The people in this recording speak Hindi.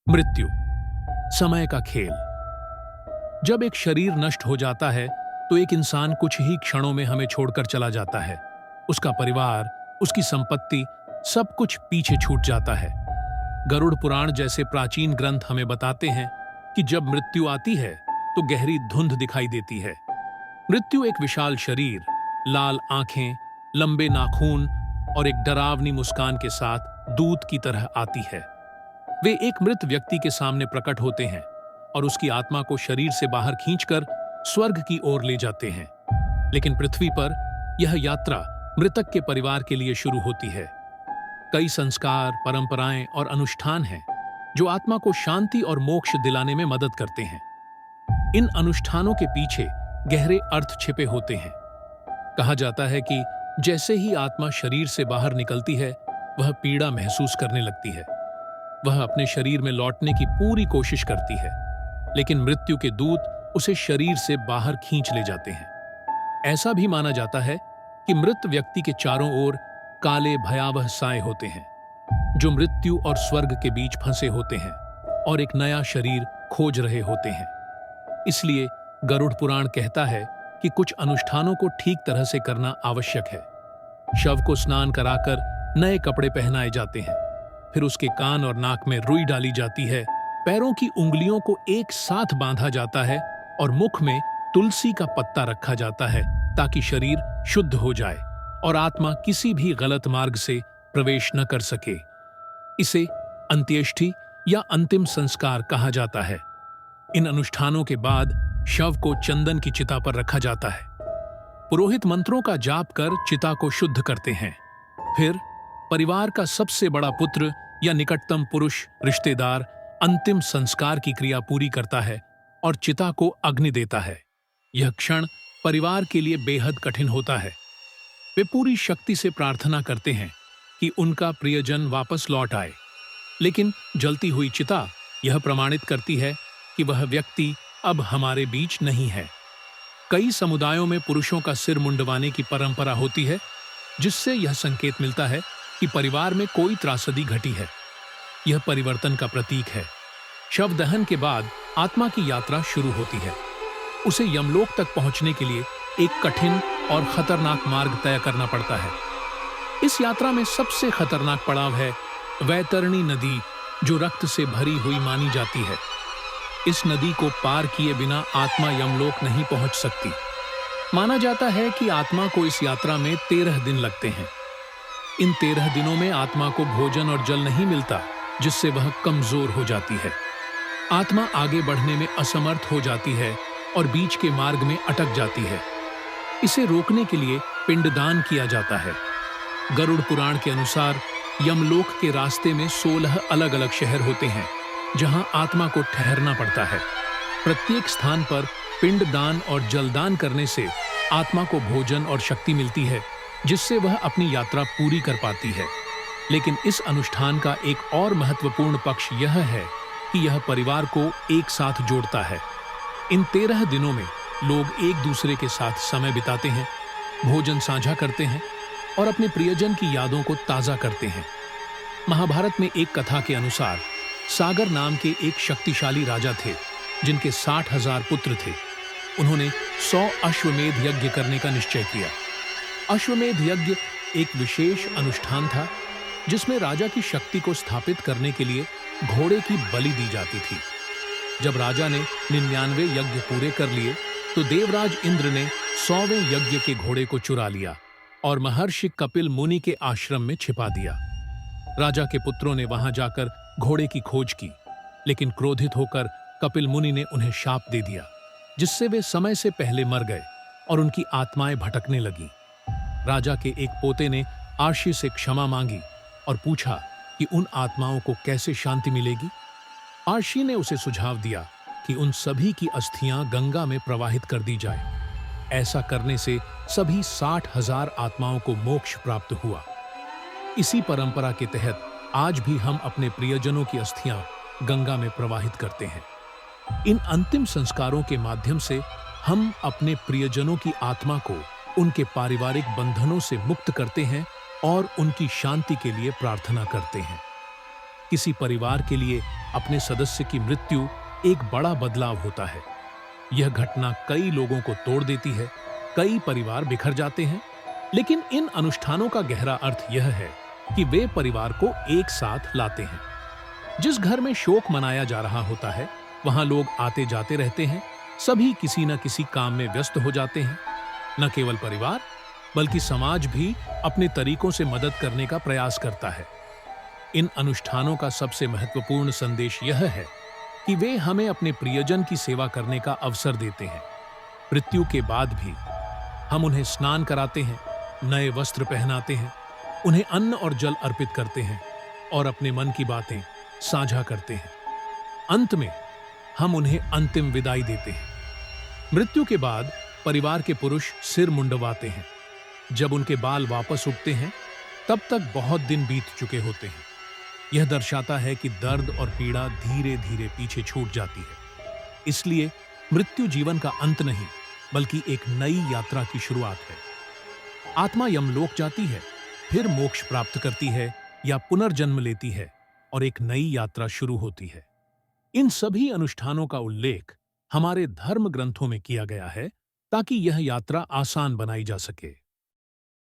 मृत्यु, समय का खेल। जब एक शरीर नष्ट हो जाता है तो एक इंसान कुछ ही क्षणों में हमें छोड़कर चला जाता है। उसका परिवार, उसकी संपत्ति, सब कुछ पीछे छूट जाता है। गरुड़ पुराण जैसे प्राचीन ग्रंथ हमें बताते हैं कि जब मृत्यु आती है तो गहरी धुंध दिखाई देती है। मृत्यु एक विशाल शरीर, लाल आंखें, लंबे नाखून और एक डरावनी मुस्कान के साथ दूत की तरह आती है। वे एक मृत व्यक्ति के सामने प्रकट होते हैं और उसकी आत्मा को शरीर से बाहर खींचकर स्वर्ग की ओर ले जाते हैं। लेकिन पृथ्वी पर यह यात्रा मृतक के परिवार के लिए शुरू होती है। कई संस्कार, परंपराएं और अनुष्ठान हैं जो आत्मा को शांति और मोक्ष दिलाने में मदद करते हैं। इन अनुष्ठानों के पीछे गहरे अर्थ छिपे होते हैं। कहा जाता है कि जैसे ही आत्मा शरीर से बाहर निकलती है, वह पीड़ा महसूस करने लगती है। वह अपने शरीर में लौटने की पूरी कोशिश करती है, लेकिन मृत्यु के दूत उसे शरीर से बाहर खींच ले जाते हैं। ऐसा भी माना जाता है कि मृत व्यक्ति के चारों ओर काले भयावह साए होते हैं, जो मृत्यु और स्वर्ग के बीच फंसे होते हैं और एक नया शरीर खोज रहे होते हैं। इसलिए गरुड़ पुराण कहता है कि कुछ अनुष्ठानों को ठीक तरह से करना आवश्यक है। शव को स्नान कराकर नए कपड़े पहनाए जाते हैं, फिर उसके कान और नाक में रुई डाली जाती है, पैरों की उंगलियों को एक साथ बांधा जाता है और मुख में तुलसी का पत्ता रखा जाता है ताकि शरीर शुद्ध हो जाए और आत्मा किसी भी गलत मार्ग से प्रवेश न कर सके। इसे अंत्येष्टि या अंतिम संस्कार कहा जाता है। इन अनुष्ठानों के बाद शव को चंदन की चिता पर रखा जाता है। पुरोहित मंत्रों का जाप कर चिता को शुद्ध करते हैं। फिर परिवार का सबसे बड़ा पुत्र या निकटतम पुरुष रिश्तेदार अंतिम संस्कार की क्रिया पूरी करता है और चिता को अग्नि देता है। यह क्षण परिवार के लिए बेहद कठिन होता है। वे पूरी शक्ति से प्रार्थना करते हैं कि उनका प्रियजन वापस लौट आए, लेकिन जलती हुई चिता यह प्रमाणित करती है कि वह व्यक्ति अब हमारे बीच नहीं है। कई समुदायों में पुरुषों का सिर मुंडवाने की परंपरा होती है, जिससे यह संकेत मिलता है कि परिवार में कोई त्रासदी घटी है। यह परिवर्तन का प्रतीक है। शव दहन के बाद आत्मा की यात्रा शुरू होती है। उसे यमलोक तक पहुंचने के लिए एक कठिन और खतरनाक मार्ग तय करना पड़ता है। इस यात्रा में सबसे खतरनाक पड़ाव है वैतरणी नदी, जो रक्त से भरी हुई मानी जाती है। इस नदी को पार किए बिना आत्मा यमलोक नहीं पहुंच सकती। माना जाता है कि आत्मा को इस यात्रा में 13 दिन लगते हैं। इन 13 दिनों में आत्मा को भोजन और जल नहीं मिलता, जिससे वह कमजोर हो जाती है। आत्मा आगे बढ़ने में असमर्थ हो जाती है और बीच के मार्ग में अटक जाती है। इसे रोकने के लिए पिंडदान किया जाता है। गरुड़ पुराण के अनुसार यमलोक के रास्ते में 16 अलग-अलग शहर होते हैं, जहां आत्मा को ठहरना पड़ता है। प्रत्येक स्थान पर पिंडदान और जलदान करने से आत्मा को भोजन और शक्ति मिलती है, जिससे वह अपनी यात्रा पूरी कर पाती है। लेकिन इस अनुष्ठान का एक और महत्वपूर्ण पक्ष यह है कि यह परिवार को एक साथ जोड़ता है। इन 13 दिनों में लोग एक दूसरे के साथ समय बिताते हैं, भोजन साझा करते हैं और अपने प्रियजन की यादों को ताजा करते हैं। महाभारत में एक कथा के अनुसार सागर नाम के एक शक्तिशाली राजा थे, जिनके 60,000 पुत्र थे। उन्होंने 100 अश्वमेध यज्ञ करने का निश्चय किया। अश्वमेध यज्ञ एक विशेष अनुष्ठान था, जिसमें राजा की शक्ति को स्थापित करने के लिए घोड़े की बलि दी जाती थी। जब राजा ने 99 यज्ञ पूरे कर लिए, तो देवराज इंद्र ने 100वें यज्ञ के घोड़े को चुरा लिया और महर्षि कपिल मुनि के आश्रम में छिपा दिया। राजा के पुत्रों ने वहां जाकर घोड़े की खोज की, लेकिन क्रोधित होकर कपिल मुनि ने उन्हें शाप दे दिया, जिससे वे समय से पहले मर गए और उनकी आत्माएं भटकने लगी। राजा के एक पोते ने आर्षि से क्षमा मांगी और पूछा कि उन आत्माओं को कैसे शांति मिलेगी। आर्षि ने उसे सुझाव दिया कि उन सभी की अस्थियां गंगा में प्रवाहित कर दी जाए। ऐसा करने से सभी 60,000 आत्माओं को मोक्ष प्राप्त हुआ। इसी परंपरा के तहत आज भी हम अपने प्रियजनों की अस्थियां गंगा में प्रवाहित करते हैं। इन अंतिम संस्कारों के माध्यम से हम अपने प्रियजनों की आत्मा को उनके पारिवारिक बंधनों से मुक्त करते हैं और उनकी शांति के लिए प्रार्थना करते हैं। किसी परिवार के लिए अपने सदस्य की मृत्यु एक बड़ा बदलाव होता है। यह घटना कई लोगों को तोड़ देती है, कई परिवार बिखर जाते हैं। लेकिन इन अनुष्ठानों का गहरा अर्थ यह है कि वे परिवार को एक साथ लाते हैं। जिस घर में शोक मनाया जा रहा होता है, वहां लोग आते जाते रहते हैं, सभी किसी न किसी काम में व्यस्त हो जाते हैं। न केवल परिवार, बल्कि समाज भी अपने तरीकों से मदद करने का प्रयास करता है। इन अनुष्ठानों का सबसे महत्वपूर्ण संदेश यह है कि वे हमें अपने प्रियजन की सेवा करने का अवसर देते हैं। मृत्यु के बाद भी हम उन्हें स्नान कराते हैं, नए वस्त्र पहनाते हैं, उन्हें अन्न और जल अर्पित करते हैं और अपने मन की बातें साझा करते हैं। अंत में हम उन्हें अंतिम विदाई देते हैं। मृत्यु के बाद परिवार के पुरुष सिर मुंडवाते हैं। जब उनके बाल वापस उगते हैं, तब तक बहुत दिन बीत चुके होते हैं। यह दर्शाता है कि दर्द और पीड़ा धीरे धीरे पीछे छूट जाती है। इसलिए मृत्यु जीवन का अंत नहीं, बल्कि एक नई यात्रा की शुरुआत है। आत्मा यमलोक जाती है, फिर मोक्ष प्राप्त करती है या पुनर्जन्म लेती है और एक नई यात्रा शुरू होती है। इन सभी अनुष्ठानों का उल्लेख हमारे धर्म ग्रंथों में किया गया है ताकि यह यात्रा आसान बनाई जा सके।